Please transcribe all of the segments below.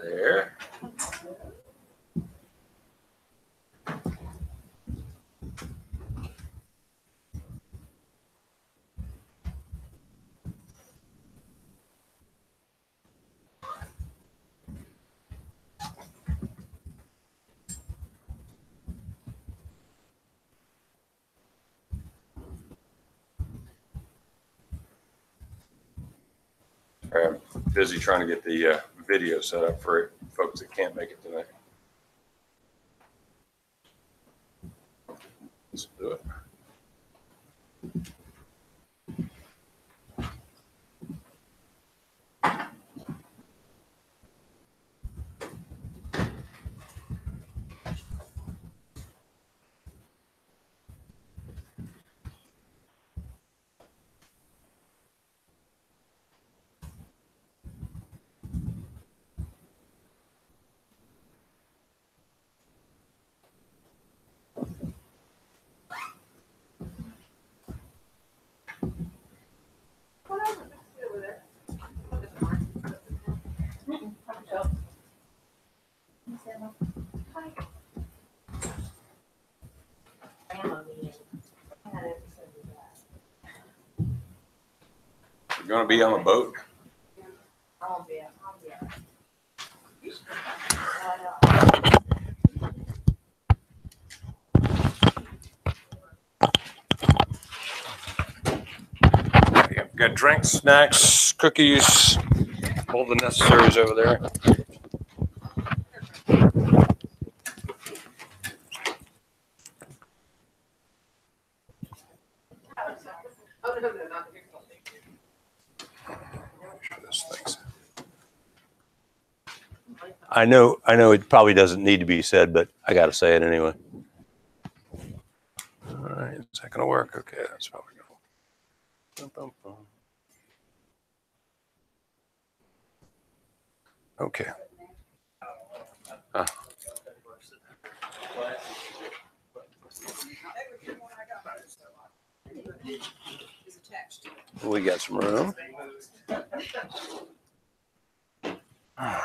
There. I'm busy trying to get the video set up for folks that can't make it today. Let's do it. You're going to be on a boat? Got drinks, snacks, cookies, all the necessaries over there. I know it probably doesn't need to be said, but I got to say it anyway. All right, is that going to work? Okay, that's how we go. Bum, bum, bum. Okay. We got some room. All right.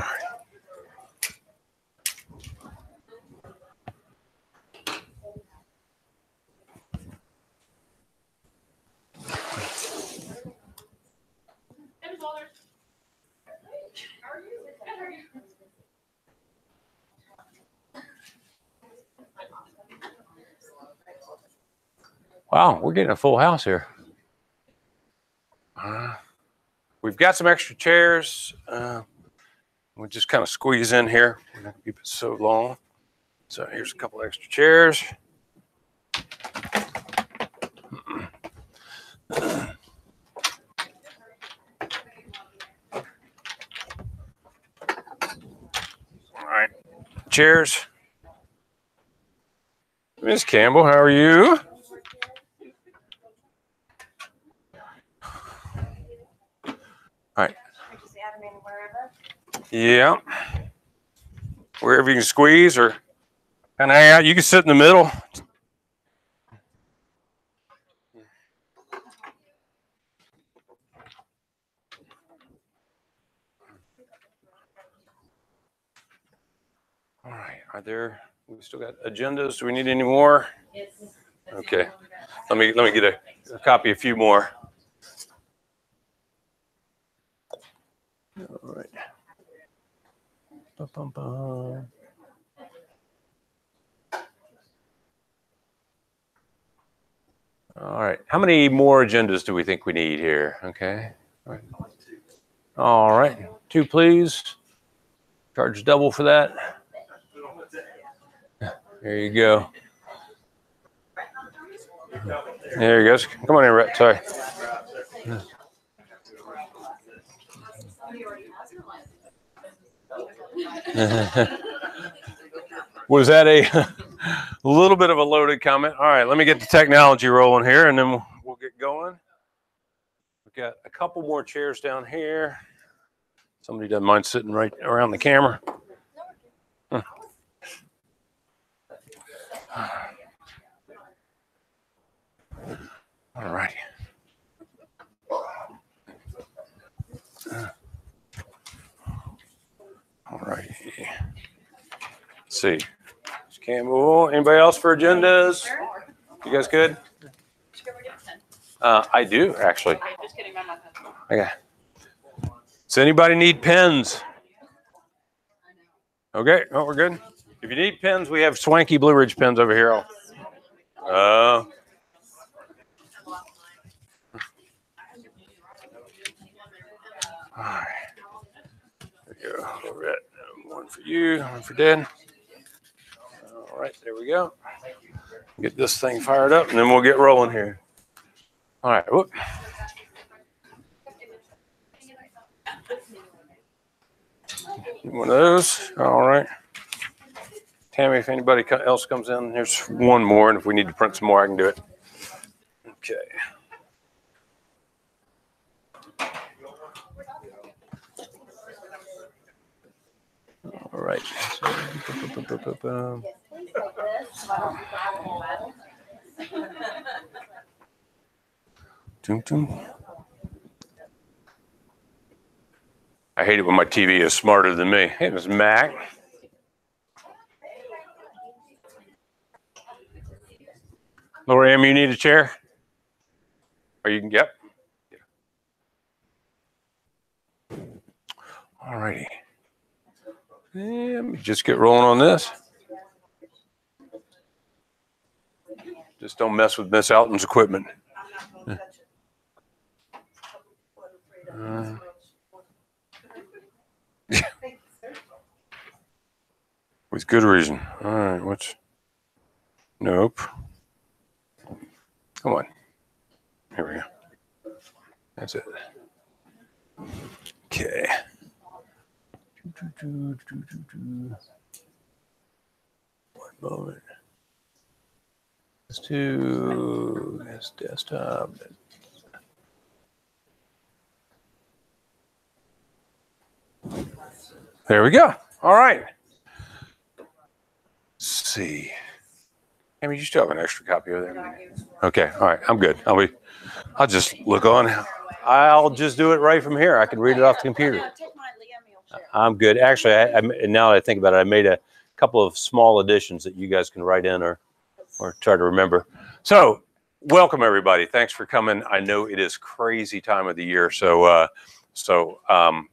Wow, we're getting a full house here. We've got some extra chairs. We'll just kind of squeeze in here. We're not going to keep it so long. So here's a couple extra chairs. All right, chairs. Miss Campbell, how are you? All right. Yeah. Wherever you can squeeze or kind of hang out. You can sit in the middle. All right. We still got agendas? Do we need any more? Yes. Okay. Let me get a copy of a few more. All right. Bum, bum, bum. All right. How many more agendas do we think we need here? Okay. All right. All right. 2, please. Charge double for that. There you go. There you go. Come on in, Rhett. Sorry. Was that a little bit of a loaded comment? All right, let me get the technology rolling here, and then we'll get going. We've got a couple more chairs down here. Somebody doesn't mind sitting right around the camera. All right. All right. see. Campbell. Anybody else for agendas? You guys good? I do, actually. Okay. Does anybody need pens? Okay, oh, we're good. If you need pens, we have swanky Blue Ridge pens over here. All right. There we go. Over it. One for you, one for Dad. All right, there we go. Get this thing fired up, and then we'll get rolling here. All right. Whoop. One of those. All right. Tammy, if anybody else comes in, here's one more, and if we need to print some more, I can do it. Okay. All right. I hate it when my TV is smarter than me. Hey, Ms. Mac. Lori M, you need a chair? Or you can get? All righty. Let me just get rolling on this. Just don't mess with Miss Alton's equipment. With good reason. All right, what's... Nope. Come on. Here we go. That's it. Okay. One moment. Let's do this desktop. There we go. All right. Let's see. Amy, you still have an extra copy over there? Okay. All right. I'm good. I'll just look on. I'll just do it right from here. I can read it off the computer. I'm good. Actually, now that I think about it, I made a couple of small additions that you guys can write in or try to remember. So welcome, everybody. Thanks for coming. I know it is crazy time of the year. So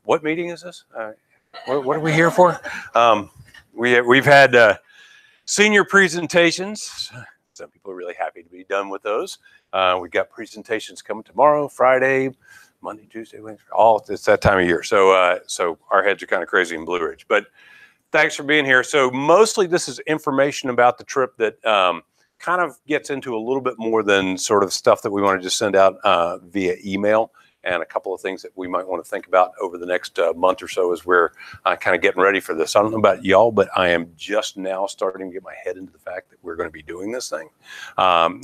what meeting is this? What are we here for? We've had senior presentations. Some people are really happy to be done with those. We've got presentations coming tomorrow, Friday, Monday, Tuesday, Wednesday. It's that time of year. So our heads are kind of crazy in Blue Ridge. But thanks for being here. So mostly this is information about the trip that kind of gets into a little bit more than sort of stuff that we want to just send out via email, and a couple of things that we might want to think about over the next month or so as we're kind of getting ready for this. I don't know about y'all, but I am just now starting to get my head into the fact that we're going to be doing this thing,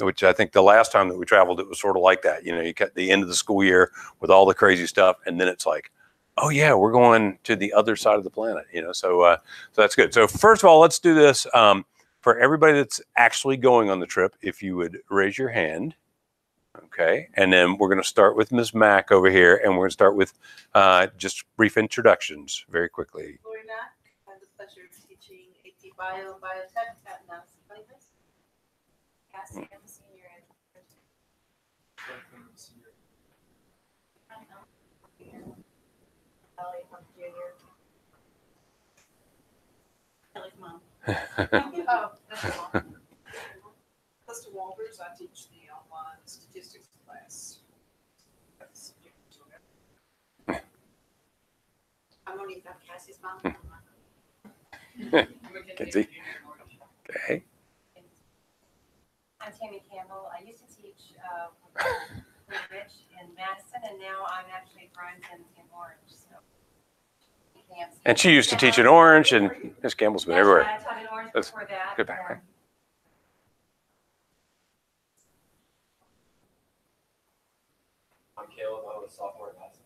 which I think the last time that we traveled, it was sort of like that. You know, you got the end of the school year with all the crazy stuff, and then it's like, oh yeah, we're going to the other side of the planet, you know, so that's good. So first of all, let's do this. For everybody that's actually going on the trip, if you would raise your hand. Okay, and then we're going to start with Ms. Mack over here, and we're going to start with just brief introductions very quickly. Lori Mack, I have the pleasure of teaching AP Biotech at Madison County High School. Cassie, I'm a senior at Ellie, I'm a junior. Ellie's mom. Oh, that's her mom. Krista Walters, I teach the online statistics class. I'm Monique, I'm Cassie's mom. Kenzie. Okay. I'm Tammy Campbell. I used to teach Rich in Madison, and now I'm actually Grimes in Orange. So. And she used to teach in Orange, and Miss Campbell's been everywhere. I taught in Orange before that. Good background. I'm Caleb. I'm a sophomore at Madison.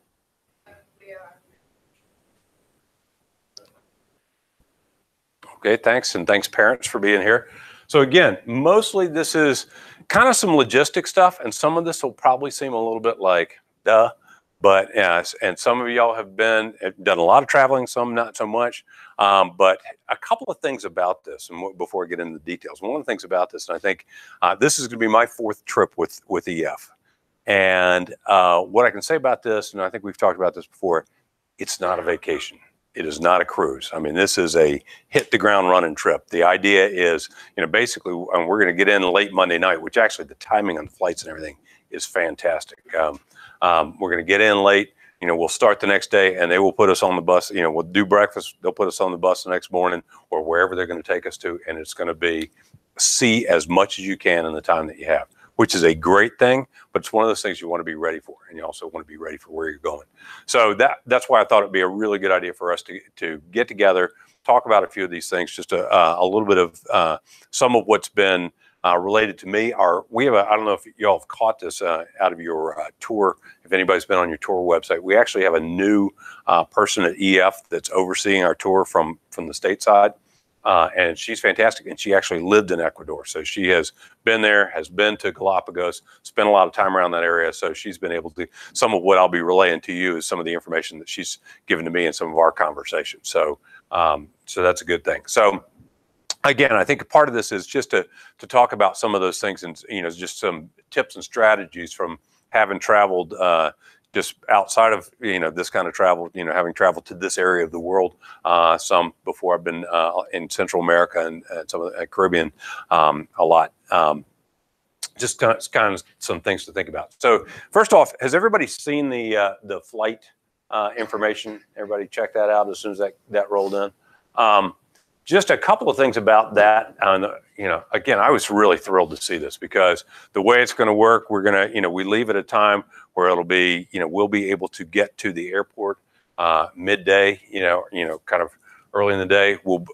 Okay, thanks, and thanks parents for being here. So again, mostly this is kind of some logistic stuff, and some of this will probably seem a little bit like, duh, But and some of y'all have done a lot of traveling, some not so much. But a couple of things about this, and before I get into the details, one of the things about this, and I think this is going to be my 4th trip with EF. And what I can say about this, and I think we've talked about this before, it's not a vacation. It is not a cruise. I mean, this is a hit the ground running trip. The idea is, basically, we're going to get in late Monday night, which actually the timing on the flights and everything is fantastic. We're going to get in late. We'll start the next day, and they will put us on the bus. We'll do breakfast. They'll put us on the bus the next morning or wherever they're going to take us to, and it's going to be see as much as you can in the time that you have, which is a great thing, but it's one of those things you want to be ready for, and you also want to be ready for where you're going. So that's why I thought it'd be a really good idea for us to get together, talk about a few of these things, just a little bit of some of what's been related to me. We have I don't know if y'all have caught this out of your tour, if anybody's been on your tour website, we actually have a new person at EF that's overseeing our tour from the stateside. And she's fantastic, and she actually lived in Ecuador. So she has been there, has been to Galapagos, spent a lot of time around that area. So she's been able to, some of what I'll be relaying to you is some of the information that she's given to me in some of our conversations. So so that's a good thing. So again, I think a part of this is just to talk about some of those things, and just some tips and strategies from having traveled just outside of this kind of travel, having traveled to this area of the world some before. I've been in Central America and some of the Caribbean a lot. Just kind of some things to think about. So first off, has everybody seen the flight information? Everybody check that out as soon as that rolled in. Just a couple of things about that. Again, I was really thrilled to see this because the way it's going to work, we're going to, we leave at a time where it'll be, we'll be able to get to the airport midday, kind of early in the day. We'll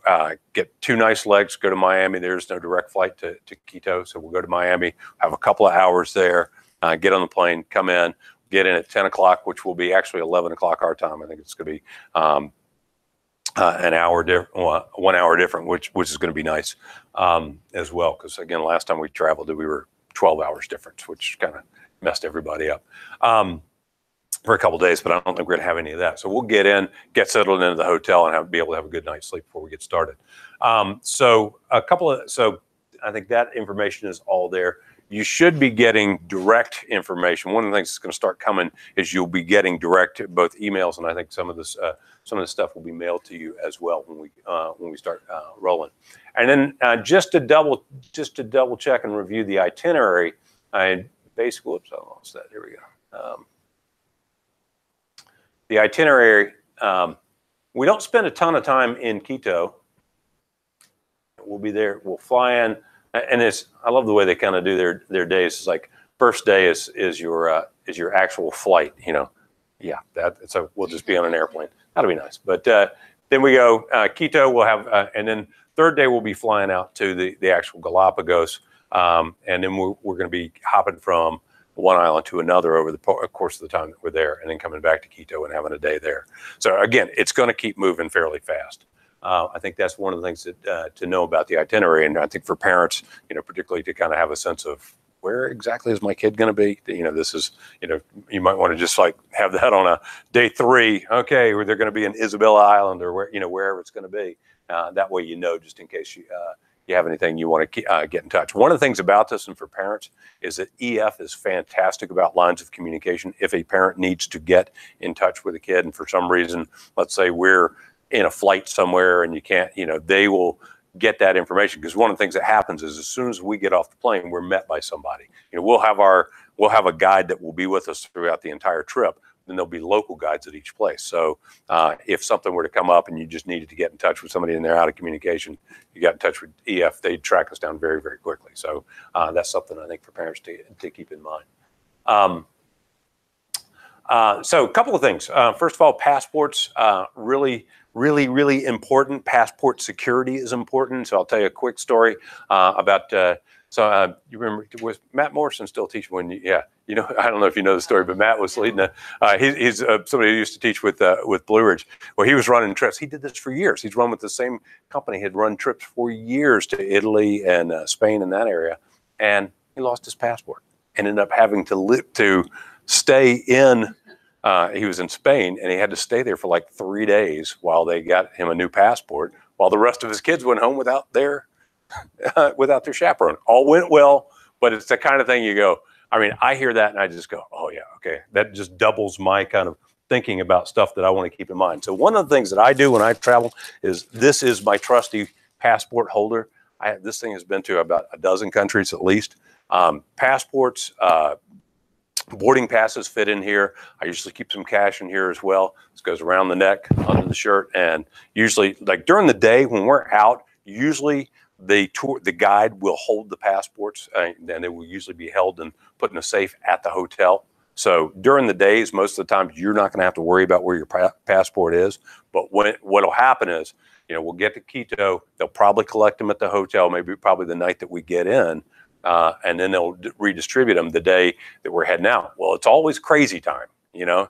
get 2 nice legs, go to Miami. There's no direct flight to Quito. So we'll go to Miami, have a couple of hours there, get on the plane, come in, get in at 10 o'clock, which will be actually 11 o'clock our time. I think it's going to be an hour different, 1 hour different, which is going to be nice as well. Because again, last time we traveled, we were 12 hours difference, which kind of messed everybody up for a couple of days. But I don't think we're going to have any of that. So we'll get in, get settled into the hotel, and be able to have a good night's sleep before we get started. So I think that information is all there. You should be getting direct information. One of the things that's going to start coming is you'll be getting direct both emails, and I think some of this stuff will be mailed to you as well when we start rolling. And then just to double check and review the itinerary, I lost that. Here we go. The itinerary. We don't spend a ton of time in Quito. We'll be there. We'll fly in. And I love the way they kind of do their days. It's like first day is your actual flight. Yeah, we'll just be on an airplane. That'll be nice. But then we go Quito. We'll have and then third day we'll be flying out to the actual Galapagos, and then we're going to be hopping from one island to another over the course of the time that we're there, and then coming back to Quito and having a day there. So again, it's going to keep moving fairly fast. I think that's one of the things that to know about the itinerary, and I think for parents, particularly to kind of have a sense of where exactly is my kid going to be. This is, you might want to just like have that on a day 3. Okay, where they're going to be in Isabella Island or wherever it's going to be. That way, just in case you have anything you want to get in touch. One of the things about this, and for parents, is that EF is fantastic about lines of communication. If a parent needs to get in touch with a kid, and for some reason, let's say we're in a flight somewhere and you can't, they will get that information, because one of the things that happens is as soon as we get off the plane, we're met by somebody. We'll have a guide that will be with us throughout the entire trip. Then there'll be local guides at each place. So if something were to come up and you just needed to get in touch with somebody and they're out of communication, you got in touch with EF, they'd track us down very, very quickly. So that's something I think for parents to keep in mind. So a couple of things. First of all, passports, really important. Passport security is important. So I'll tell you a quick story about, you remember, was Matt Morrison still teaching when I don't know if you know the story, but Matt was leading he's somebody who used to teach with Blue Ridge. Well, he was running trips. He did this for years. He's run with the same company, had run trips for years to Italy and Spain in that area. And he lost his passport and ended up having to stay in he was in Spain, and he had to stay there for like 3 days while they got him a new passport, while the rest of his kids went home without their chaperone. All went well, but it's the kind of thing you go, I mean, I hear that and I just go, oh yeah, okay. That just doubles my kind of thinking about stuff that I want to keep in mind. So one of the things that I do when I travel is, this is my trusty passport holder. This thing has been to about a dozen countries at least. Passports, boarding passes fit in here. I usually keep some cash in here as well. This goes around the neck, under the shirt, and usually, like during the day when we're out, usually the guide will hold the passports, and they will usually be held and put in a safe at the hotel. So during the days, most of the time, you're not going to have to worry about where your passport is. But what'll happen is, we'll get to Quito. They'll probably collect them at the hotel, probably the night that we get in. And then they'll redistribute them the day that we're heading out. Well, it's always crazy time,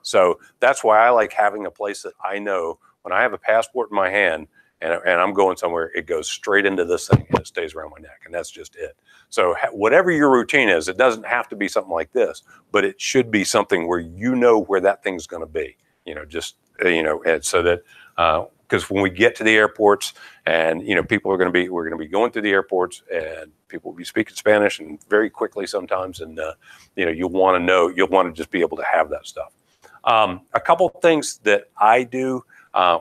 so that's why I like having a place that I know when I have a passport in my hand and I'm going somewhere, it goes straight into this thing and it stays around my neck, and that's just it. So whatever your routine is, it doesn't have to be something like this, but it should be something where where that thing's going to be, and so that, because when we get to the airports and, we're going to be going through the airports and people will be speaking Spanish and very quickly sometimes. And, you'll want to just be able to have that stuff. A couple of things that I do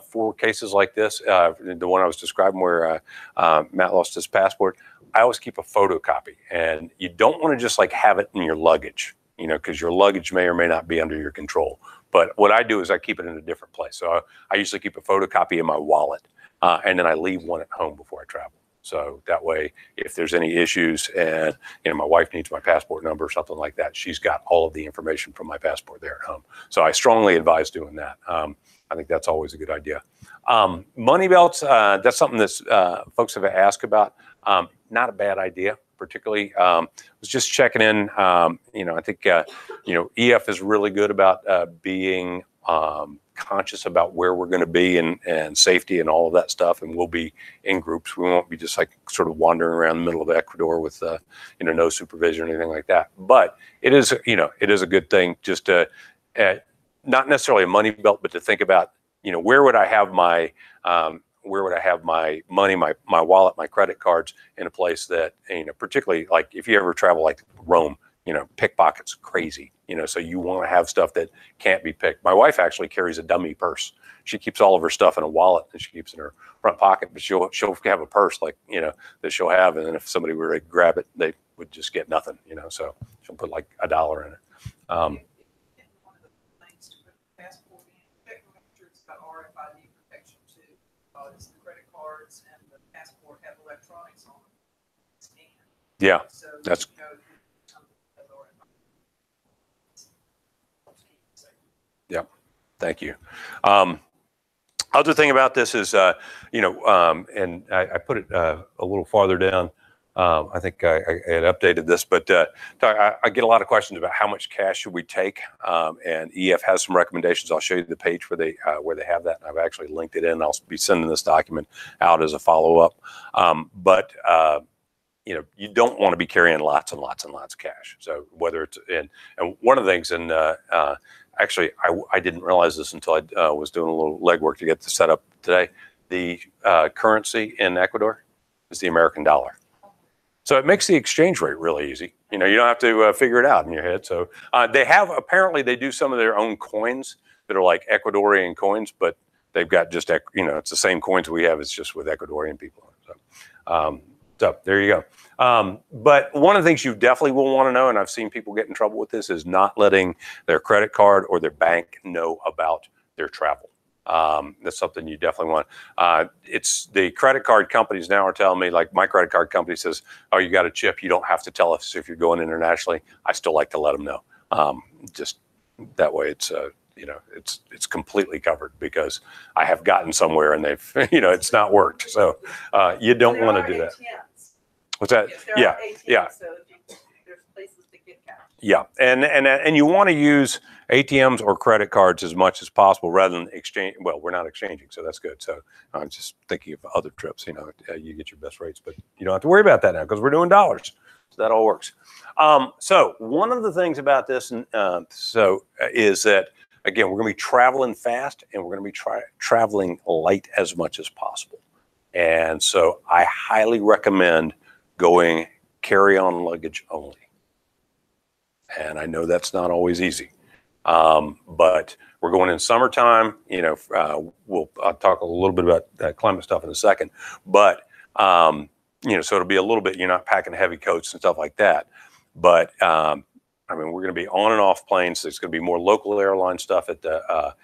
for cases like this, the one I was describing where Matt lost his passport, I always keep a photocopy, and you don't want to just like have it in your luggage, because your luggage may or may not be under your control. But what I do is I keep it in a different place. So I usually keep a photocopy in my wallet, and then I leave one at home before I travel. So that way, if there's any issues and my wife needs my passport number or something like that, she's got all of the information from my passport there at home. So I strongly advise doing that. I think that's always a good idea. Money belts, that's something that folks have asked about. Not a bad idea. Particularly, was just checking in. I think EF is really good about being conscious about where we're going to be and safety and all of that stuff. And we'll be in groups. We won't be just like sort of wandering around the middle of Ecuador with no supervision or anything like that. But it is a good thing just to not necessarily a money belt, but to think about where would I have my money, my wallet, my credit cards in a place that, particularly like if you ever travel like Rome, pickpockets crazy, so you want to have stuff that can't be picked. My wife actually carries a dummy purse. She keeps all of her stuff in a wallet and she keeps in her front pocket, but she'll have a purse like, that she'll have. And then if somebody were to grab it, they would just get nothing, so she'll put like $1 in it. One of the things to put the passport in, check to make sure it's got RFID protection too. Because the credit cards and the passport have electronics on them. Scan. Yeah, So that's. Yeah, thank you. Other thing about this is, and I put it a little farther down. I think I had updated this, but I get a lot of questions about how much cash should we take, and EF has some recommendations. I'll show you the page where they have that. I've actually linked it in. I'll be sending this document out as a follow-up. But you don't want to be carrying lots and lots and lots of cash. So whether it's and one of the things, and actually I didn't realize this until I was doing a little legwork to get this set up today. The currency in Ecuador is the American dollar. So it makes the exchange rate really easy. You don't have to figure it out in your head. So apparently they do some of their own coins that are like Ecuadorian coins, but they've got just, it's the same coins we have. It's just with Ecuadorian people. So there you go. But one of the things you definitely will want to know, and I've seen people get in trouble with this, is not letting their credit card or their bank know about their travel. That's something you definitely want. It's the credit card companies now are telling me, like my credit card company says, oh, you got a chip. You don't have to tell us if you're going internationally. I still like to let them know. Just that way it's, it's completely covered, because I have gotten somewhere and they've, it's not worked. So you don't want to do that. What's that? Yes, Yeah. ATMs, Yeah. so there's places to get cash. Yeah. And you want to use ATMs or credit cards as much as possible rather than exchange. Well, we're not exchanging, so that's good. So I'm just thinking of other trips, you get your best rates, but you don't have to worry about that now because we're doing dollars. So that all works. So one of the things about this, is that again, we're going to be traveling fast, and we're going to be traveling light as much as possible. And so I highly recommend going carry-on luggage only. And I know that's not always easy, but we're going in summertime. You know, I'll talk a little bit about climate stuff in a second, but you know, so it'll be a little bit. You're not packing heavy coats and stuff like that, but I mean, we're going to be on and off planes. So it's going to be more local airline stuff at the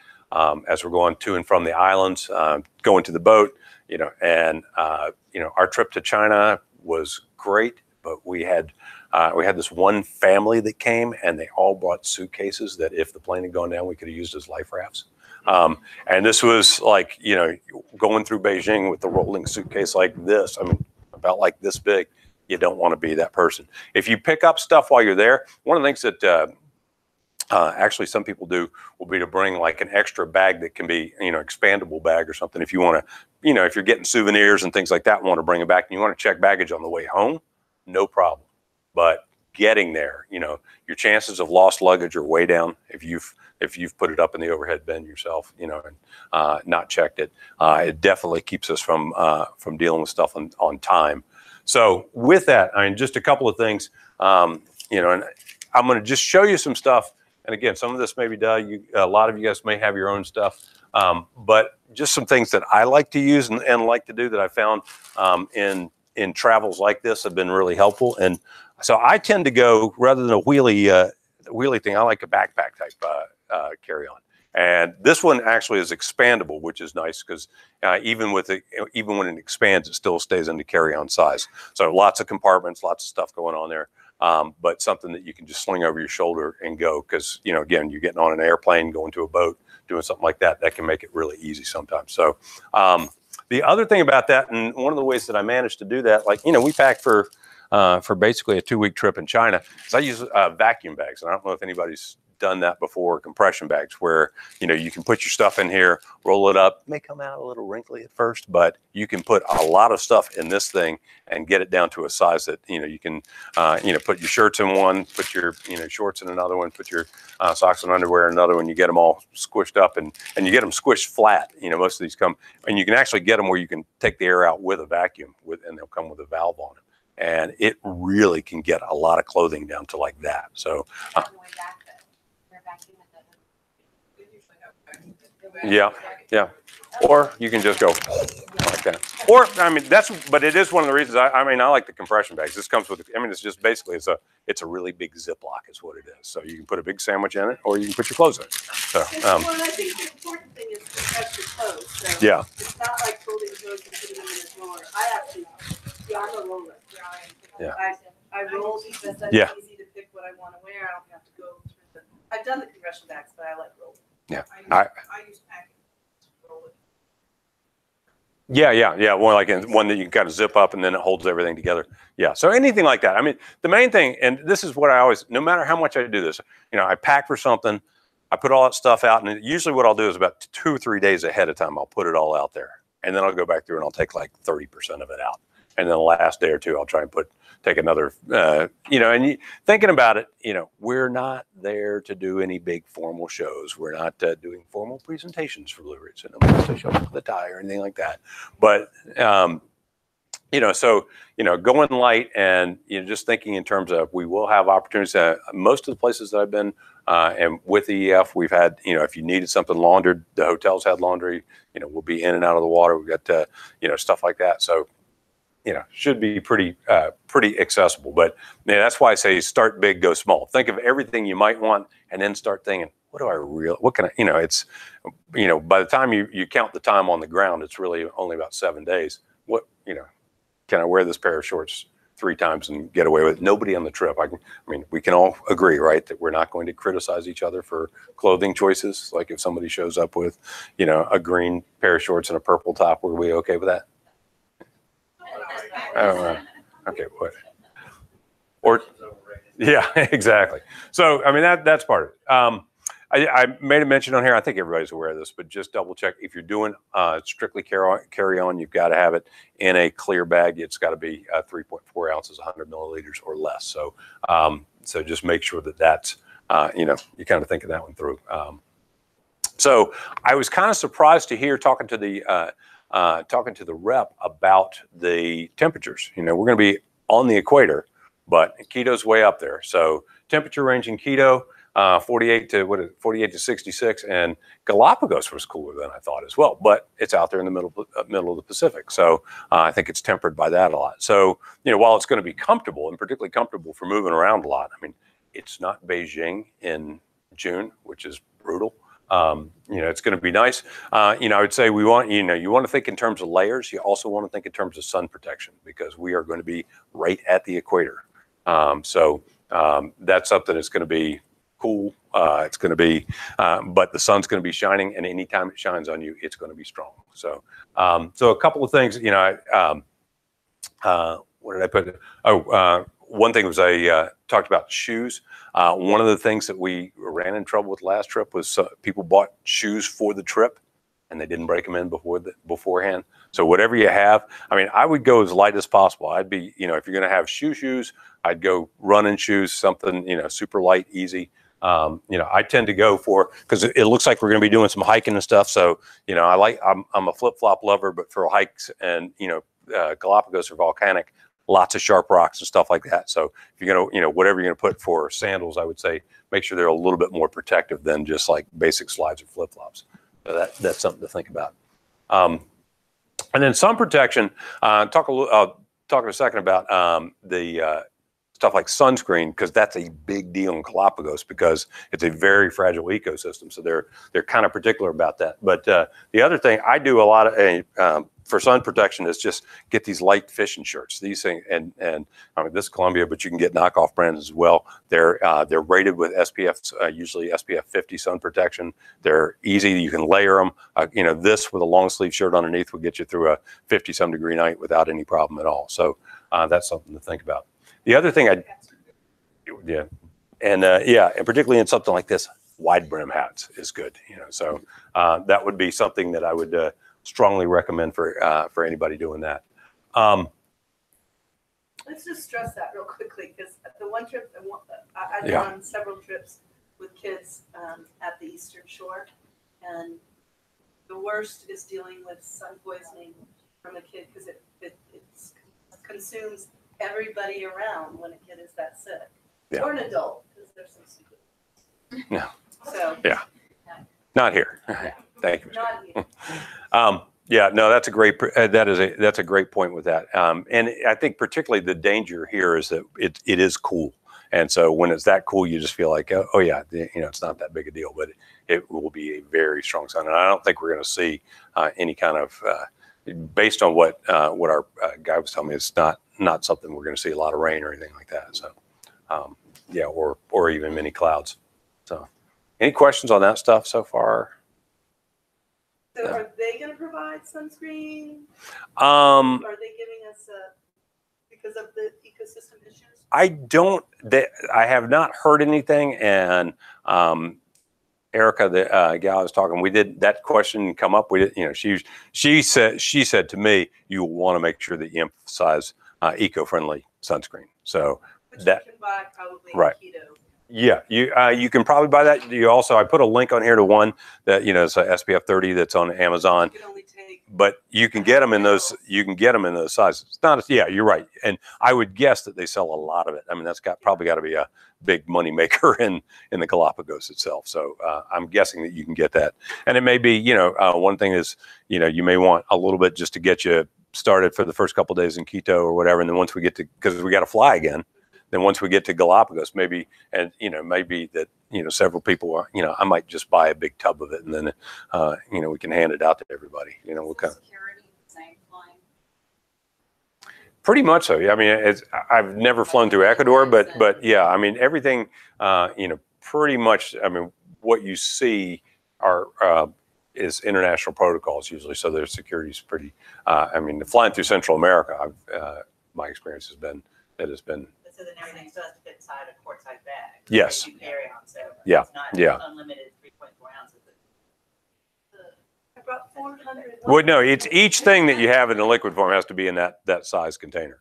as we're going to and from the islands, going to the boat. You know, and you know, our trip to China was great, but we had this one family that came, and they all brought suitcases that if the plane had gone down, we could have used as life rafts. And this was like, you know, going through Beijing with the rolling suitcase like this. I mean, about like this big. You don't want to be that person. If you pick up stuff while you're there, one of the things that actually some people do will be to bring like an extra bag that can be, you know, expandable bag or something. If you want to, you know, if you're getting souvenirs and things like that, and want to bring it back, and you want to check baggage on the way home, no problem. But getting there, you know, your chances of lost luggage are way down if you've put it up in the overhead bin yourself, you know, and not checked it. It definitely keeps us from dealing with stuff on time. So with that, I mean, just a couple of things, you know, and I'm going to just show you some stuff. And again, some of this may be done. A lot of you guys may have your own stuff, but just some things that I like to use and like to do that I found in travels like this have been really helpful. And so I tend to go, rather than a wheelie thing, I like a backpack type carry-on. And this one actually is expandable, which is nice because even when it expands, it still stays in the carry-on size. So lots of compartments, lots of stuff going on there. But something that you can just sling over your shoulder and go, because, you know, again, you're getting on an airplane, going to a boat, doing something like that, that can make it really easy sometimes. So the other thing about that, and one of the ways that I managed to do that, like, you know, we packed for basically a 2-week trip in China. So I use vacuum bags. And I don't know if anybody's done that before, compression bags, where, you know, you can put your stuff in here, roll it up. It may come out a little wrinkly at first, but you can put a lot of stuff in this thing and get it down to a size that, you know, you can, you know, put your shirts in one, put your, you know, shorts in another one, put your socks and underwear in another one. You get them all squished up, and you get them squished flat. You know, most of these come, and you can actually get them where you can take the air out with a vacuum, and they'll come with a valve on it. And it really can get a lot of clothing down to like that. So. Yeah, yeah. Or you can just go like that. Or, I mean, but it is one of the reasons I mean, I like the compression bags. This comes with, I mean, it's just basically, it's a really big Ziploc is what it is. So you can put a big sandwich in it, or you can put your clothes in it. So, well, I think the important thing is to protect your clothes. So yeah. It's not like folding clothes and putting them in a drawer. I actually, I'm a roller. Yeah. I roll because that's easy to pick what I want to wear. I don't have to go through I've done the compression bags, but I like rolling. Yeah. I use packing to roll it. Yeah. One like one that you can kind of zip up and then it holds everything together. Yeah. So anything like that. I mean, the main thing, and this is what I always, no matter how much I do this, you know, I pack for something, I put all that stuff out, and usually what I'll do is about 2 or 3 days ahead of time, I'll put it all out there, and then I'll go back through and I'll take like 30% of it out. And then the last day or two, I'll try and take another, you know, and thinking about it, you know, we're not there to do any big formal shows. We're not doing formal presentations for Blue Ridge, and I'm not to show up with a tie or anything like that. But, you know, so, you know, going light and, you know, just thinking in terms of, we will have opportunities. Most of the places that I've been, and with EF, we've had, you know, if you needed something laundered, the hotels had laundry, you know, we'll be in and out of the water. We've got, you know, stuff like that. So, you know, should be pretty accessible. But yeah, that's why I say start big, go small. Think of everything you might want, and then start thinking, what can I, you know, it's, you know, by the time you count the time on the ground, it's really only about 7 days. What, you know, can I wear this pair of shorts 3 times and get away with it? Nobody on the trip. I mean, we can all agree, right, that we're not going to criticize each other for clothing choices. Like if somebody shows up with, you know, a green pair of shorts and a purple top, were we okay with that? Okay, what? Or, yeah, exactly. So, I mean, that's part of it. I made a mention on here. I think everybody's aware of this, but just double check. If you're doing strictly carry on, you've got to have it in a clear bag. It's got to be 3.4 ounces, 100 milliliters or less. So, so just make sure that that's, you know, you kind of think of that one through. So I was kind of surprised to hear talking to the rep about the temperatures. You know, we're going to be on the equator, but Quito's way up there. So temperature range in Quito, 48 to 66, and Galapagos was cooler than I thought as well. But it's out there in the middle of the Pacific, so I think it's tempered by that a lot. So you know, while it's going to be comfortable and particularly comfortable for moving around a lot, I mean, it's not Beijing in June, which is brutal. You know, it's going to be nice. You know, I would say you want to think in terms of layers. You also want to think in terms of sun protection because we are going to be right at the equator. So that's something that's going to be cool. It's going to be, but the sun's going to be shining, and anytime it shines on you, it's going to be strong. So, so a couple of things. You know, what did I put? Oh, one thing was I talked about shoes. One of the things that we ran in trouble with last trip was people bought shoes for the trip and they didn't break them in beforehand. So whatever you have, I mean, I would go as light as possible. I'd be, you know, if you're going to have shoes, I'd go running shoes, something, you know, super light, easy. You know, I tend to go for, because it looks like we're going to be doing some hiking and stuff. So, you know, I'm a flip-flop lover, but for hikes and, you know, Galapagos are volcanic, lots of sharp rocks and stuff like that. So if you're going to, you know, whatever you're going to put for sandals, I would say make sure they're a little bit more protective than just like basic slides or flip-flops. So that's something to think about. And then sun protection, talk in a second about the stuff like sunscreen, because that's a big deal in Galapagos because it's a very fragile ecosystem. So they're kind of particular about that. But the other thing I do a lot of for sun protection is just get these light fishing shirts. These things, and I mean, this is Columbia, but you can get knockoff brands as well. They're rated with SPF, usually SPF 50 sun protection. They're easy. You can layer them. You know, this with a long sleeve shirt underneath will get you through a 50-some degree night without any problem at all. So that's something to think about. The other thing and particularly in something like this, wide brim hats is good. You know, so that would be something that I would strongly recommend for anybody doing that. Let's just stress that real quickly, because the one trip I've been on several trips with kids at the Eastern Shore, and the worst is dealing with sun poisoning from a kid because it consumes everybody around when a kid is that sick, or an adult, because there's some stupid. Yeah. So not here. Yeah. Thank you. Not here. Yeah, no, that's a great that's a great point with that. And I think particularly the danger here is that it is cool, and so when it's that cool, you just feel like, oh yeah, you know, it's not that big a deal, but it will be a very strong sun, and I don't think we're going to see any kind of based on what our guy was telling me, it's not something we're going to see a lot of rain or anything like that. So yeah, or even many clouds. So any questions on that stuff so far? So are they going to provide sunscreen? Are they giving us because of the ecosystem issues? I have not heard anything, and Erica, the gal I was talking, we did that question come up. We did, you know, she said to me, you want to make sure that you emphasize eco-friendly sunscreen. So which that you can buy probably right. in keto. Yeah, you can probably buy that. You also, I put a link on here to one that, you know, it's a SPF 30 that's on Amazon. You can only take, but you can get them in those. You can get them in those sizes. It's not. Yeah, you're right. And I would guess that they sell a lot of it. I mean, that's probably got to be a big money maker in the Galapagos itself. So I'm guessing that you can get that. And it may be, you know, one thing is, you know, you may want a little bit just to get you started for the first couple of days in Quito or whatever, and then once we get to, because we got to fly again. Then once we get to Galapagos, maybe, and, you know, maybe that, you know, several people are, you know, I might just buy a big tub of it and then, you know, we can hand it out to everybody. You know, we'll kind of. Security, same flying. Pretty much so. Yeah. I mean, I've never flown through Ecuador, but yeah, I mean, everything, you know, pretty much, I mean, what you see is international protocols usually. So their security is pretty, I mean, flying through Central America, my experience has been, So then everything still has to fit inside a quart-sized bag. Yes. You carry on, so Yeah. it's not unlimited 3.4 ounces. I brought 400. well, no, it's each thing that you have in the liquid form has to be in that size container.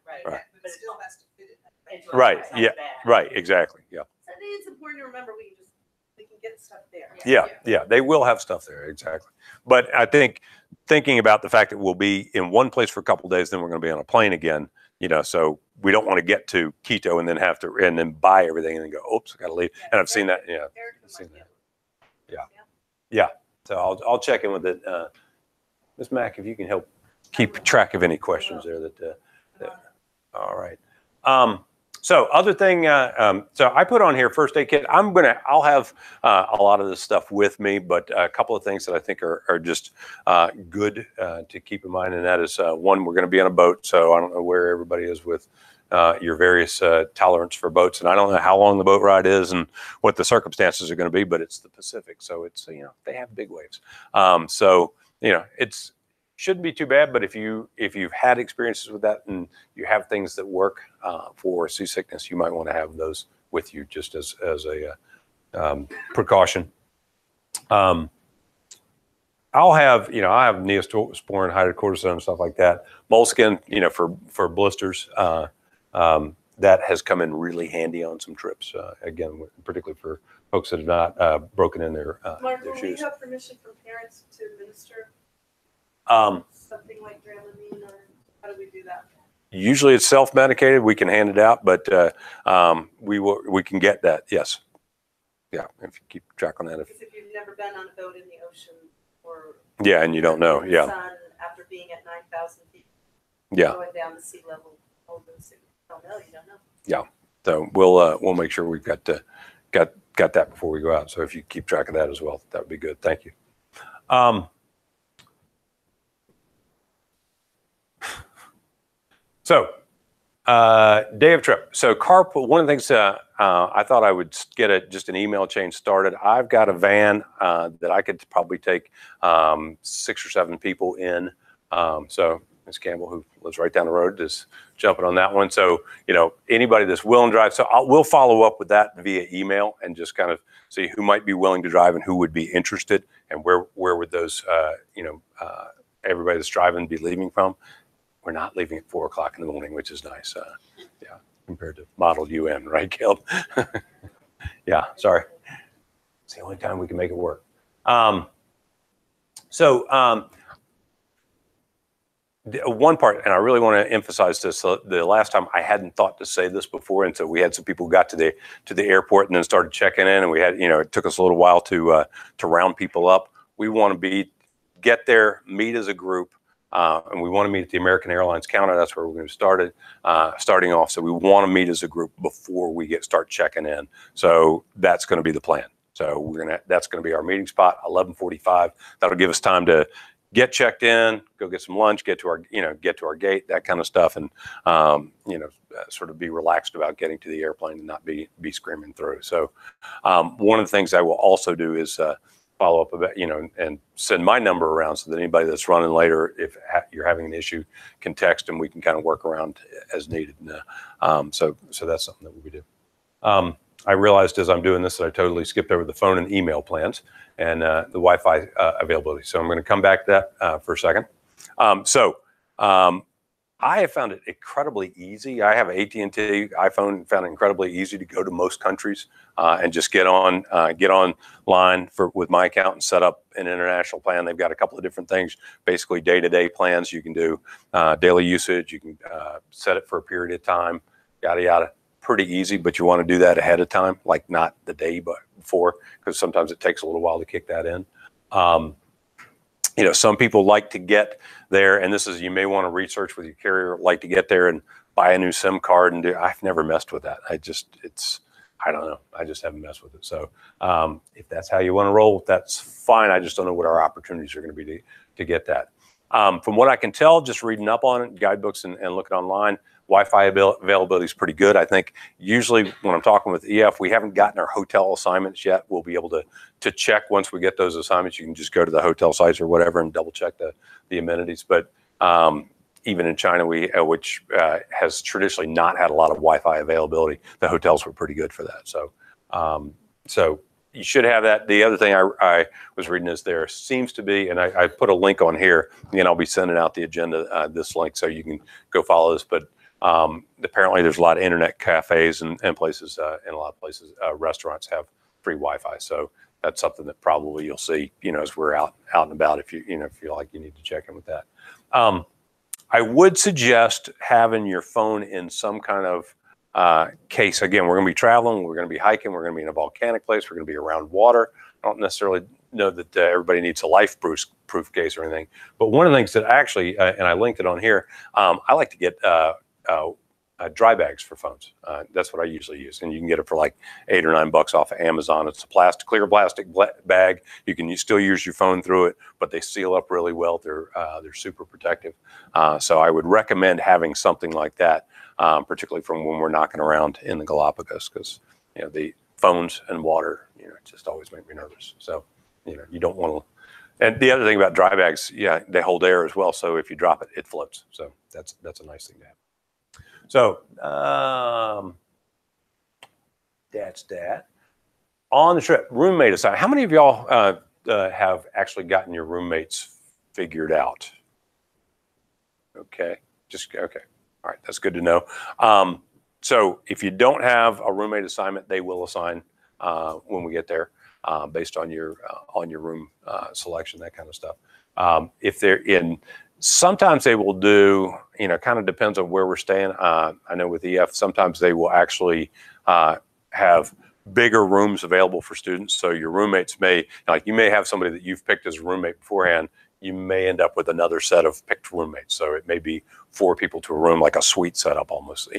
Right. Right. But it still has to fit it. Into a Right, quart-sized yeah. bag. Right. Exactly. Yeah. So I think it's important to remember we can can get stuff there. Yeah, they will have stuff there, exactly. But I think thinking about the fact that we'll be in one place for a couple of days, then we're going to be on a plane again, so we don't want to get to Quito and then and then buy everything and then go, oops, I got to leave. And I've seen that, Erica I've seen might be that. able Yeah. So I'll check in with it. Ms. Mack, if you can help keep track of any questions there all right. So other thing, so I put on here first aid kit. I'll have a lot of this stuff with me, but a couple of things that I think are just good to keep in mind, and that is one, we're going to be on a boat, so I don't know where everybody is with your various tolerance for boats, and I don't know how long the boat ride is and what the circumstances are going to be, but it's the Pacific, so it's they have big waves, so it's shouldn't be too bad, but if you've had experiences with that and you have things that work for seasickness, you might want to have those with you just as a precaution. I'll have Neosporin, hydrocortisone, stuff like that. Moleskin, for blisters. That has come in really handy on some trips. Again, particularly for folks that have not broken in their Mark, their will shoes. we have permission from parents to administer something like Dramamine, or how do we do that? Usually it's self-medicated. We can hand it out, but we can get that. Yes. Yeah. If you keep track on that. Because if you've never been on a boat in the ocean or And you don't know. in the Yeah. sun after being at 9,000 feet, Yeah. going down to sea level, all those things, you don't know. Yeah. So we'll make sure we've got that before we go out. So if you keep track of that as well, that would be good. Thank you. So, day of trip. So carpool, one of the things I thought I would get just an email chain started. I've got a van that I could probably take 6 or 7 people in. So Ms. Campbell, who lives right down the road, is jumping on that one. So, anybody that's willing to drive. So we'll follow up with that via email and just kind of see who might be willing to drive and who would be interested and where would those, everybody that's driving be leaving from. We're not leaving at 4 o'clock in the morning, which is nice. Yeah, compared to Model UN, right, Caleb? Yeah, sorry. It's the only time we can make it work. One part, and I really want to emphasize this, the last time I hadn't thought to say this before, and so we had some people who got to the airport and then started checking in, and we had, it took us a little while to round people up. We want to get there, meet as a group, and we want to meet at the American Airlines counter. That's where we're going to start starting off. So we want to meet as a group before we start checking in. So that's going to be the plan. So that's going to be our meeting spot, 11:45. That'll give us time to get checked in, go get some lunch, get to our gate, that kind of stuff, and sort of be relaxed about getting to the airplane and not be screaming through. So one of the things I will also do is follow up about, and send my number around so that anybody that's running later, if you're having an issue, can text and we can kind of work around as needed. So that's something that we do. I realized as I'm doing this that I totally skipped over the phone and email plans and the Wi-Fi availability. So I'm going to come back to that for a second. I have found it incredibly easy. I have an AT&T iPhone, found it incredibly easy to go to most countries and just get online with my account and set up an international plan. They've got a couple of different things, basically day-to-day plans. You can do daily usage. You can set it for a period of time, yada, yada. Pretty easy, but you want to do that ahead of time, like not the day before, because sometimes it takes a little while to kick that in. Some people like to get there, and this is, you may want to research with your carrier, like to get there and buy a new SIM card and I've never messed with that. I don't know. I just haven't messed with it. So if that's how you want to roll, that's fine. I just don't know what our opportunities are going to be to get that. From what I can tell, just reading up on it, guidebooks and looking online, Wi-Fi availability is pretty good. I think usually when I'm talking with EF, we haven't gotten our hotel assignments yet. We'll be able to check once we get those assignments. You can just go to the hotel sites or whatever and double check the amenities. But even in China, which has traditionally not had a lot of Wi-Fi availability, the hotels were pretty good for that. So you should have that. The other thing I was reading is there seems to be, and I put a link on here, and I'll be sending out the agenda, this link, so you can go follow this. But apparently there's a lot of internet cafes and places, in a lot of places, restaurants have free Wi-Fi. So that's something that probably you'll see, as we're out and about, if you feel like you need to check in with that. I would suggest having your phone in some kind of case. Again, we're going to be traveling, we're going to be hiking, we're going to be in a volcanic place, we're going to be around water. I don't necessarily know that everybody needs a life-proof case or anything, but one of the things that actually, and I linked it on here, I like to get dry bags for phones. That's what I usually use, and you can get it for like $8 or $9 off of Amazon. It's a clear plastic bag. You can still use your phone through it, but they seal up really well. They're super protective. So I would recommend having something like that, particularly from when we're knocking around in the Galapagos, because the phones and water, just always make me nervous. So you don't want to. And the other thing about dry bags, they hold air as well. So if you drop it, it floats. So that's a nice thing to have. So that's that. On the trip, roommate assignment. How many of y'all have actually gotten your roommates figured out? Okay, okay. All right, that's good to know. So if you don't have a roommate assignment, they will assign when we get there, based on your room selection, that kind of stuff. If they're in. Sometimes they will do, kind of depends on where we're staying. I know with EF, sometimes they will actually have bigger rooms available for students. So your roommates you may have somebody that you've picked as a roommate beforehand. You may end up with another set of picked roommates. So it may be 4 people to a room, like a suite setup almost,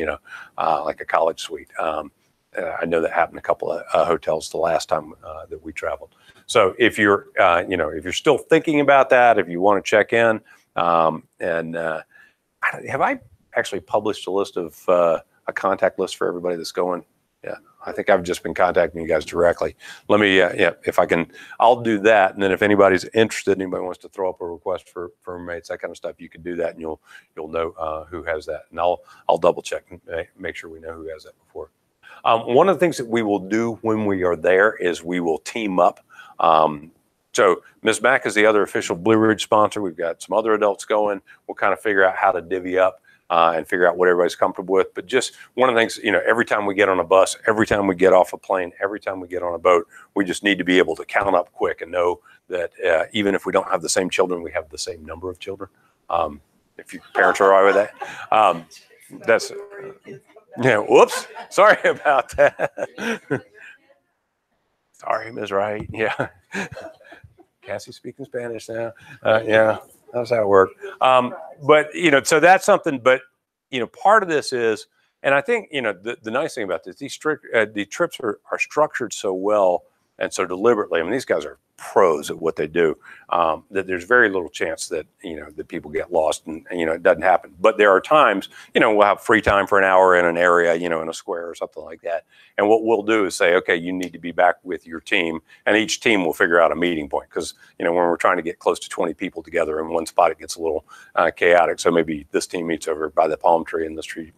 like a college suite. I know that happened a couple of hotels the last time that we traveled. So if you're, if you're still thinking about that, if you want to check in, have I actually published a list of a contact list for everybody that's going? Yeah, I think I've just been contacting you guys directly. Let me, if I can, I'll do that. And then if anybody's interested, anybody wants to throw up a request for roommates, that kind of stuff, you can do that, and you'll know who has that. And I'll double check and make sure we know who has that before. One of the things that we will do when we are there is we will team up. So Ms. Mack is the other official Blue Ridge sponsor. We've got some other adults going. We'll kind of figure out how to divvy up and figure out what everybody's comfortable with. But just one of the things, every time we get on a bus, every time we get off a plane, every time we get on a boat, we just need to be able to count up quick and know that even if we don't have the same children, we have the same number of children. If your parents are all right with that. That's, whoops, sorry about that. Sorry, Ms. Wright. Yeah. Cassie speaking Spanish now. That's how it worked. But, so that's something, but, part of this is, and I think, the nice thing about this, the trips are structured so well and so deliberately. I mean, these guys are pros at what they do, that there's very little chance that, that people get lost and, it doesn't happen. But there are times, we'll have free time for an hour in an area, in a square or something like that. And what we'll do is say, okay, you need to be back with your team, and each team will figure out a meeting point. Because, when we're trying to get close to 20 people together in one spot, it gets a little chaotic. So maybe this team meets over by the palm tree, and this tree,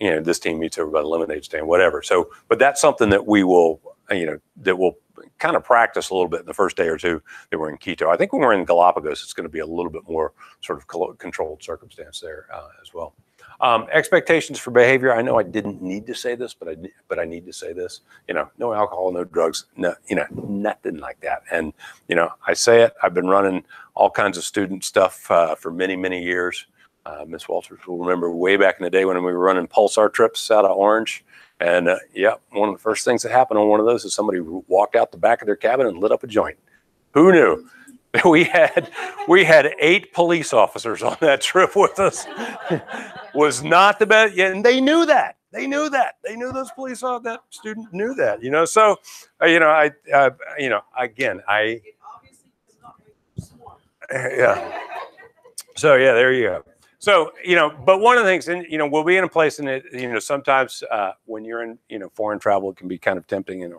this team meets over by the lemonade stand, whatever. So, but that's something that we will, that will kind of practice a little bit in the first day or two that we're in Quito. I think when we're in Galapagos, it's going to be a little bit more sort of controlled circumstance there as well. Expectations for behavior. I know I didn't need to say this, but I need to say this. No alcohol, no drugs, no, nothing like that. And I say it. I've been running all kinds of student stuff for many, many years. Ms. Walters will remember way back in the day when we were running Pulsar trips out of Orange. And one of the first things that happened on one of those is somebody walked out the back of their cabin and lit up a joint. Who knew? We had 8 police officers on that trip with us. Was not the best, and they knew that. They knew those police officers, that student knew that. So again, It obviously does not make you smart. yeah. So there you go. So, but one of the things, and, we'll be in a place, and it, sometimes when you're in, foreign travel, it can be kind of tempting, and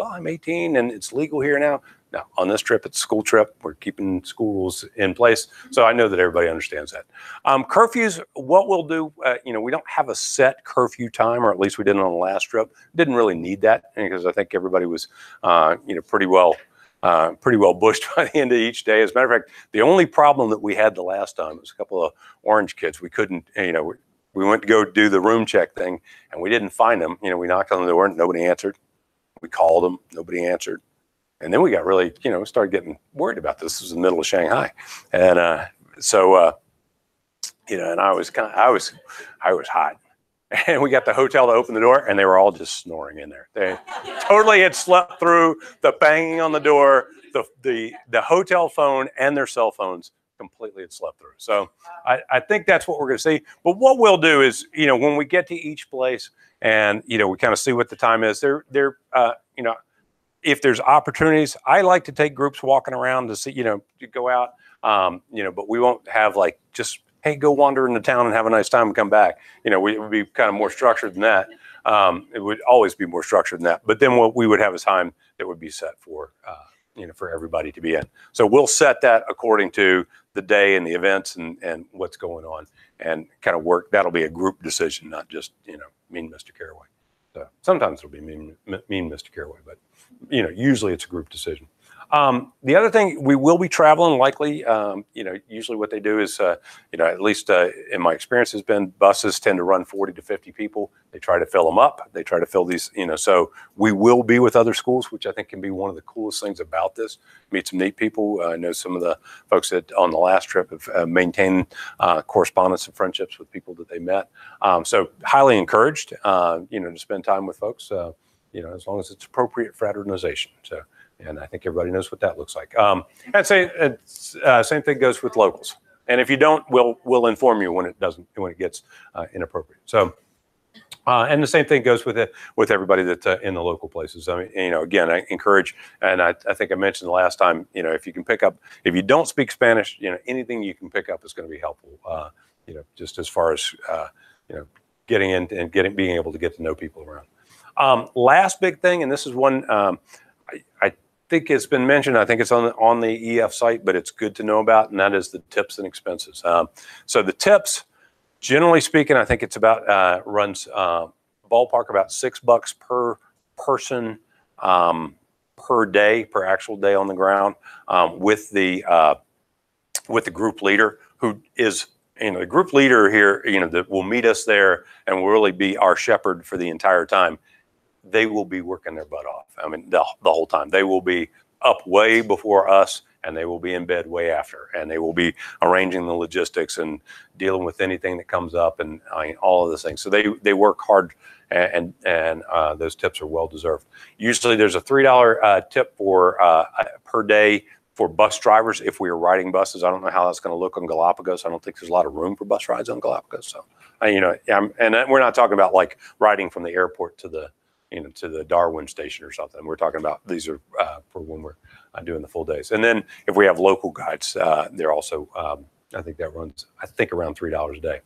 I'm 18 and it's legal here now. No, on this trip, it's a school trip. We're keeping school rules in place. So I know that everybody understands that. Curfews, what we'll do, we don't have a set curfew time, or at least we didn't on the last trip. Didn't really need that, because I think everybody was, pretty well bushed by the end of each day. As a matter of fact, the only problem that we had the last time was a couple of Orange kids. We couldn't, we went to go do the room check thing, and we didn't find them. We knocked on the door, nobody answered. We called them, nobody answered. And then we got really, started getting worried about this. This was in the middle of Shanghai. And so, and I was hot. And we got the hotel to open the door, and they were all just snoring in there. They totally had slept through the banging on the door, the hotel phone, and their cell phones completely had slept through. So I think that's what we're going to see. But what we'll do is, when we get to each place, and we kind of see what the time is. If there's opportunities, I like to take groups walking around to see, to go out. But we won't have like just, hey, go wander into town and have a nice time and come back. It would be kind of more structured than that. It would always be more structured than that. But then what we would have is time that would be set for, for everybody to be in. So we'll set that according to the day and the events and what's going on, and kind of work. That'll be a group decision, not just, me and Mr. Caraway. So sometimes it'll be me and Mr. Caraway, but usually it's a group decision. The other thing, we will be traveling likely. Usually what they do is, at least in my experience has been, buses tend to run 40 to 50 people. They try to fill them up. They try to fill these, so we will be with other schools, which I think can be one of the coolest things about this. Meet some neat people. I know some of the folks that on the last trip have maintained correspondence and friendships with people that they met. So highly encouraged, to spend time with folks, as long as it's appropriate fraternization. So. And I think everybody knows what that looks like. I'd say same thing goes with locals. And if you don't, we'll inform you when it gets inappropriate. So, and the same thing goes with everybody that's in the local places. I mean, again, I encourage, and I think I mentioned the last time, if you can pick up, if you don't speak Spanish, anything you can pick up is going to be helpful. Just as far as getting in and being able to get to know people around. Last big thing, and this is one. I think it's been mentioned. I think it's on the EF site, but it's good to know about, and that is the tips and expenses. So the tips, generally speaking, I think it's about runs ballpark about $6 per person per day, per actual day on the ground, with the group leader, who is the group leader here. That will meet us there and will really be our shepherd for the entire time. They will be working their butt off. I mean, the whole time. They will be up way before us, and they will be in bed way after. And they will be arranging the logistics and dealing with anything that comes up, and all of those things. So they work hard, and those tips are well deserved. Usually, there's a $3 tip for per day for bus drivers if we are riding buses. I don't know how that's going to look on Galapagos. I don't think there's a lot of room for bus rides on Galapagos. So, and we're not talking about like riding from the airport to the Darwin station or something. We're talking about these are for when we're doing the full days. And then if we have local guides, they're also, I think that runs, around $3 a day.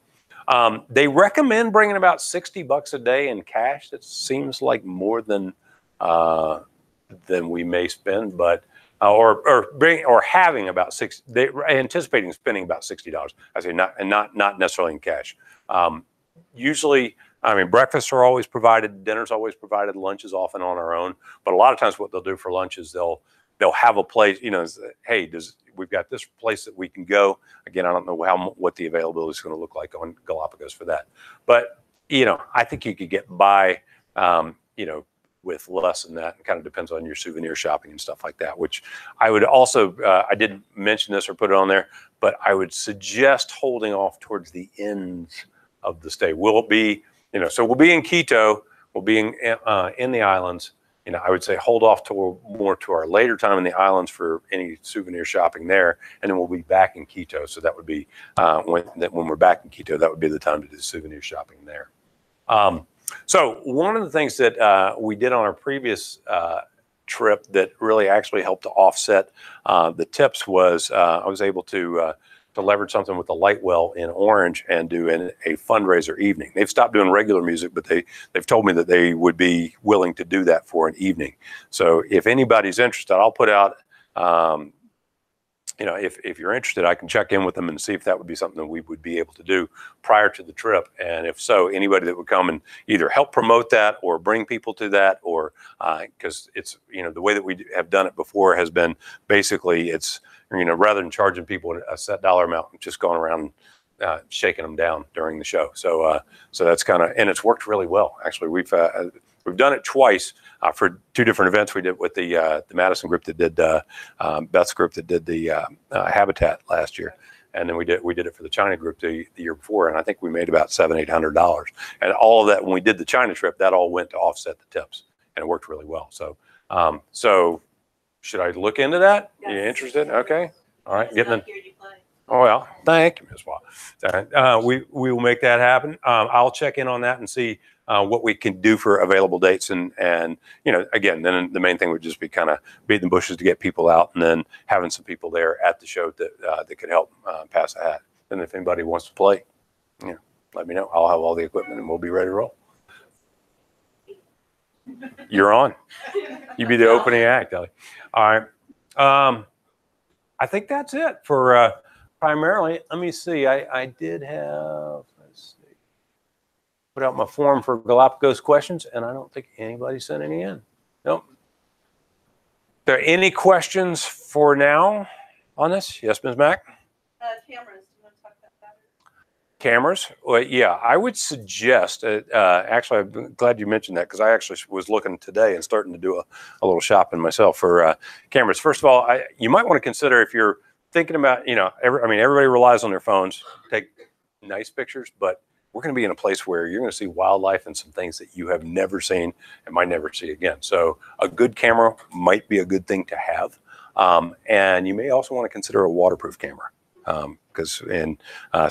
They recommend bringing about $60 a day in cash. That seems like more than we may spend, but or having about anticipating spending about $60. I say not necessarily in cash. Usually, I mean, breakfasts are always provided, dinner's always provided, lunch is often on our own. But a lot of times what they'll do for lunch is they'll have a place, hey, we've got this place that we can go. Again, I don't know what the availability is going to look like on Galapagos for that. But, I think you could get by, with less than that. It kind of depends on your souvenir shopping and stuff like that, which I would also, I didn't mention this or put it on there, but I would suggest holding off towards the ends of the stay. We'll be, so we'll be in Quito, we'll be in the islands. I would say hold off more to our later time in the islands for any souvenir shopping there, and then we'll be back in Quito. So that would be when we're back in Quito, that would be the time to do souvenir shopping there. So one of the things that we did on our previous trip that really actually helped to offset the tips was I was able to leverage something with the Light Well in Orange and do a fundraiser evening. They've stopped doing regular music, but they've told me that they would be willing to do that for an evening. So if anybody's interested, I'll put out, if you're interested, I can check in with them and see if that would be something that we would be able to do prior to the trip. And if so, anybody that would come and either help promote that or bring people to that, or because it's, the way that we have done it before has been basically it's, rather than charging people a set dollar amount, just going around shaking them down during the show. So that's kind of, and it's worked really well. Actually, we've done it twice. for 2 different events. We did with the Madison group that did Beth's group that did the Habitat last year, and then we did it for the China group the year before, and I think we made about $700-800. And all of that, when we did the China trip, that all went to offset the tips, and it worked really well. So so should I look into that? Yes. You interested? Okay. All right. Getting in. Here you play. Oh, well, thank you, Ms. Watt. We will make that happen. I'll check in on that and see what we can do for available dates. And again, then the main thing would just be kind of beating the bushes to get people out, and then having some people there at the show that could help pass a hat. And if anybody wants to play, let me know. I'll have all the equipment and we'll be ready to roll. You're on. You be the opening act, Ellie. All right. I think that's it for primarily. Let me see. I did have, let's see, put out my form for Galapagos questions, and I don't think anybody sent any in. Nope. Are there any questions for now on this? Yes, Ms. Mack? Cameras, do you want to talk about that? Cameras? Well, yeah, I would suggest, actually, I'm glad you mentioned that, because I actually was looking today and starting to do a little shopping myself for cameras. First of all, you might want to consider, if you're thinking about, everybody relies on their phones to take nice pictures, but we're going to be in a place where you're going to see wildlife and some things that you have never seen and might never see again. So a good camera might be a good thing to have. And you may also want to consider a waterproof camera. Because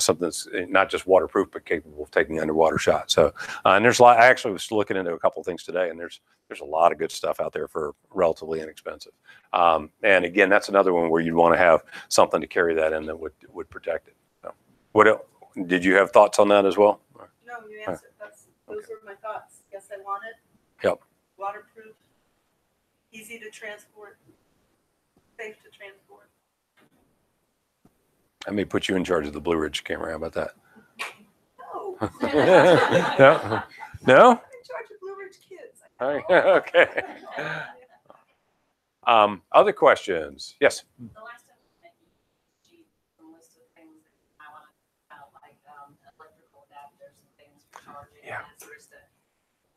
something that's not just waterproof but capable of taking underwater shots. So and there's a lot. I actually was looking into a couple of things today, and there's a lot of good stuff out there for relatively inexpensive. And again, that's another one where you'd want to have something to carry that in that would protect it. So, what else? Did you have thoughts on that as well? No, you answered. Those were my thoughts. Yes, I want it. Yep. Waterproof, easy to transport, safe to transport. I may put you in charge of the Blue Ridge camera. How about that? No. No? No? I'm in charge of Blue Ridge kids. Okay. Other questions? Yes. The last time she listed things that I want to know, like electrical adapters and things for charging and that sort of stuff.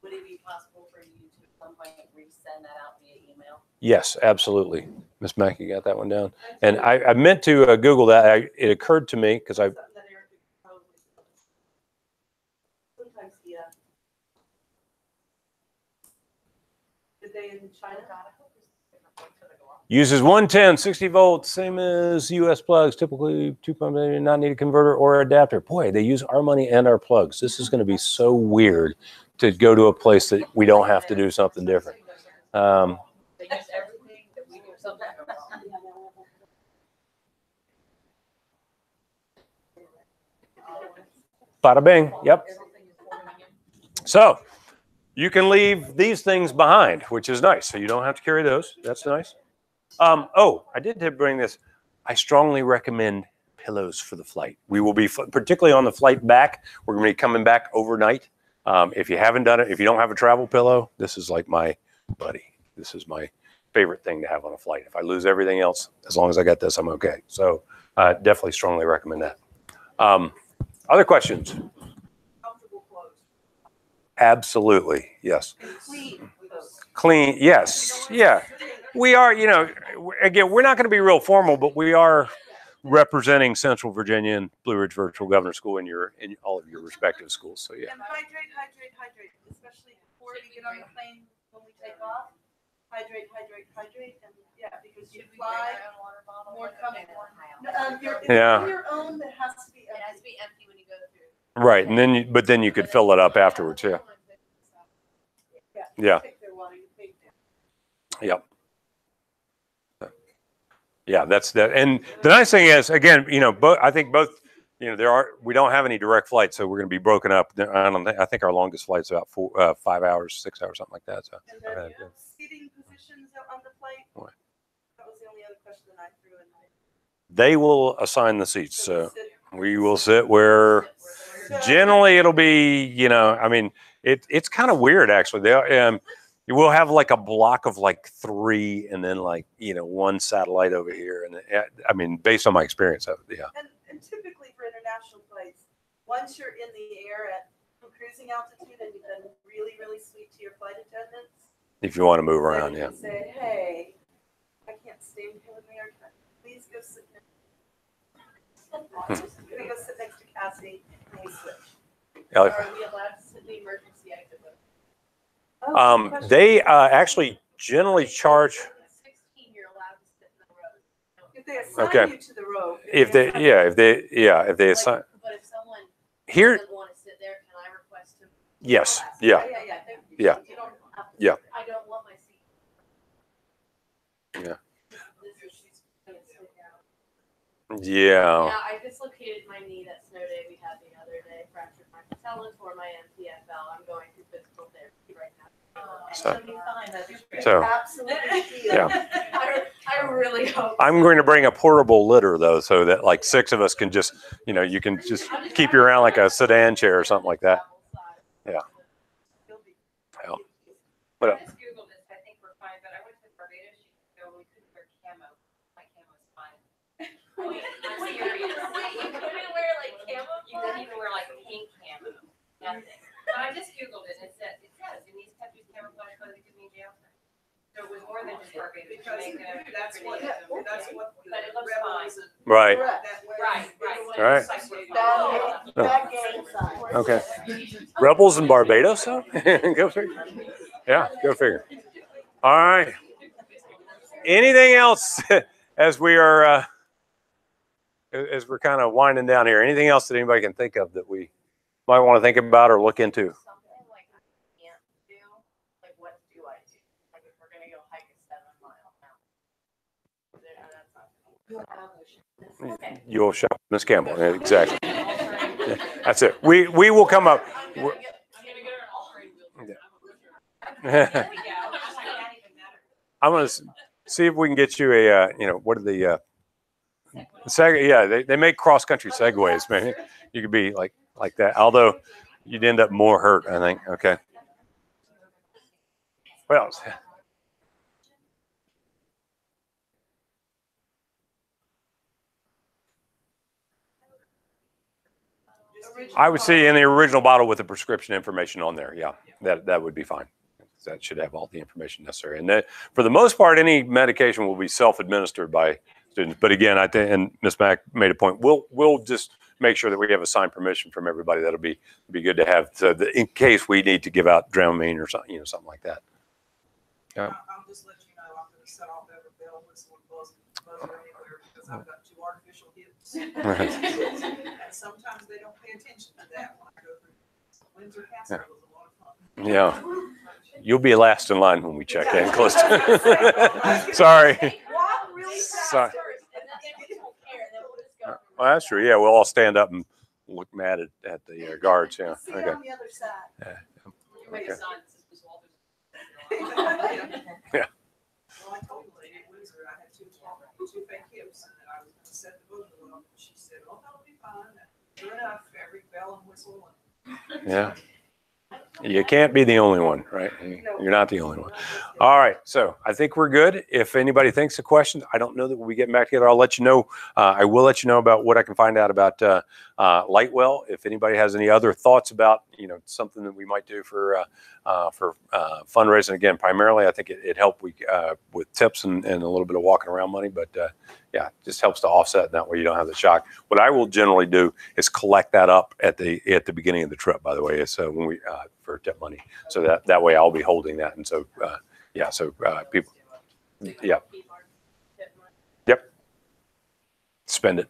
Would it be possible for you to at some point resend that out via email? Yes, absolutely. Ms. Mack, you got that one down? And I meant to Google that. It occurred to me because That Eric could probably do. Sometimes, yeah. Did they in China? uses 110, 60 volts, same as US plugs, typically 2.8, not need a converter or adapter. Boy, they use our money and our plugs. This is going to be so weird to go to a place that we don't have to do something different. They use everything that we do something wrong. Bada bing. Yep. So you can leave these things behind, which is nice. So you don't have to carry those. That's nice. Oh, I did bring this. I strongly recommend pillows for the flight. We will be, particularly on the flight back, we're going to be coming back overnight. If you haven't done it, if you don't have a travel pillow, this is like my buddy. This is my favorite thing to have on a flight. If I lose everything else, as long as I got this, I'm okay. So definitely strongly recommend that. Other questions? Comfortable clothes. Absolutely. Yes. Clean clothes. Clean. Yes. Yeah. We are, you know, again, we're not going to be real formal, but we are representing Central Virginia and Blue Ridge Virtual Governor School in all of your respective schools. So yeah. And hydrate, especially before we get on the plane when we take off. Hydrate, and yeah, because you fly more comfortable. Yeah. Your own that has to be It has empty. to be empty when you go through. Right. And then, but then you could fill it up afterwards. Yeah. Yeah. Take their water, you take their- Yep. Yeah, that's that. And the nice thing is, again, you know, I think both, you know, we don't have any direct flights, so we're going to be broken up. I think our longest flight's about 5 hours, 6 hours, something like that. So And then you have seating positions on the flight. What? That was the only other question that I threw in there. they will assign the seats. So So we will sit where generally it'll be, you know, I mean, it's kind of weird actually. You will have like a block of like 3 and then like, you know, 1 satellite over here. And I mean, based on my experience of it, yeah. And typically for international flights, once you're in the air at cruising altitude and you've been really, really sweet to your flight attendants, If you want to move Then around, you yeah. can say, hey, I can't stand here with me. Please go sit next. Can I go sit next to Cassie and we switch? Yeah. Are we allowed to sit the emergency exit with? Oh, good question. They actually generally charge 16, you're allowed to sit in the row. If they assign Okay. you to the row. if they assign But if someone here. doesn't want to sit there, can I request to? Yes. Yeah. Yeah. You don't have to. Yeah. I don't want my seat. Yeah. This is gonna sit down. Yeah. Yeah, I dislocated my knee that snow day we had the other day, fractured my patella, tore my MTFL. I'm going through physical therapy right now. So- It'll be fine. That is So- absolutely feel. Yeah. I really hope. I'm going to bring a portable litter though, so that like 6 of us can just, you can just keep you around like a sedan chair or something like that. Yeah. Yeah. But I just Googled this. I think we're fine, but I went to Barbados. You know, we couldn't wear camo. My camo's fine. I'm serious. You couldn't wear like camo? You couldn't even wear like pink camo. Nothing. But I just Googled it and it says in these countries camouflage clothing could mean jail time. So it was more than just Barbados. Because Jamaica, that's what the But it looks rebels and right. Correct. that way. Right. Bad gang sign. Okay. Rebels in Barbados, huh? Go figure. Yeah, go figure. All right. Anything else as we are as we're kind of winding down here? Anything else that anybody can think of that we might want to think about or look into? Something like I can't do, like what do I do? Like if we're gonna go hike a 7-mile mountain. Okay. You'll shop Miss Campbell. Yeah, exactly. That's it. We will come up. I'm gonna get her an all-terrain wheelchair. I'm going to see if we can get you a, what are the, they make cross-country segways, man. You could be like that. Although you'd end up more hurt, I think. Okay. What else? I would see in the original bottle with the prescription information on there. Yeah, that would be fine. That should have all the information necessary. And that, for the most part, any medication will be self-administered by students. But again, I think, and Ms. Mack made a point, we'll just make sure that we have a signed permission from everybody. That'll be good to have, so that in case we need to give out Dramamine or something, something like that. Yeah. I'll just let you know, I'm gonna set off every bell, whistle, and buzzer anywhere because I've got 2 artificial hips. And sometimes they don't pay attention to that when I go through. Windsor Castle was a lot of fun. Yeah. You'll be last in line when we check in close to. Sorry. Walk really fast. Sorry. Well, Well, that's true. Yeah, we'll all stand up and look mad at the guards. Yeah. See Okay. on the other side. Okay. Yeah. Well, I told the lady at Windsor I had 2 fake hips and that I was gonna set the book up. And she said, "Oh, that'll be fine." Sure enough, every bell and whistle and. Yeah. You can't be the only one, right? You're not the only one. All right. So I think we're good. If anybody thinks of questions, I don't know that we'll be getting back together. I'll let you know. I will let you know about what I can find out about Lightwell. If anybody has any other thoughts about, something that we might do for fundraising, again, primarily, I think it helped with tips and a little bit of walking around money. But yeah, just helps to offset. And that way you don't have the shock. What I will generally do is collect that up at the beginning of the trip, by the way. So when we, for tip money. So that way I'll be holding that. And so, people, yeah. Yep. Spend it.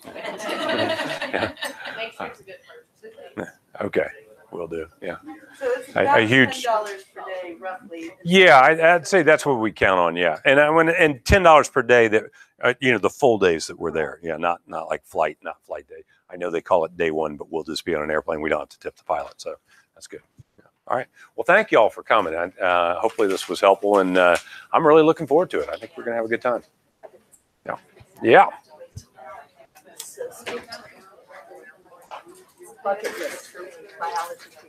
Yeah. Make sure it's a good purchase. Okay. Will do. Yeah. So it's A about huge- $10 per day, roughly. Yeah, I'd say that's what we count on. Yeah, and $10 per day that the full days that we're there. Yeah, not like flight day. I know they call it day one, but we'll just be on an airplane. We don't have to tip the pilot, so that's good. Yeah. All right. Well, thank you all for coming. Hopefully this was helpful, and I'm really looking forward to it. I think we're gonna have a good time. Yeah. Yeah. Bucket list for biology.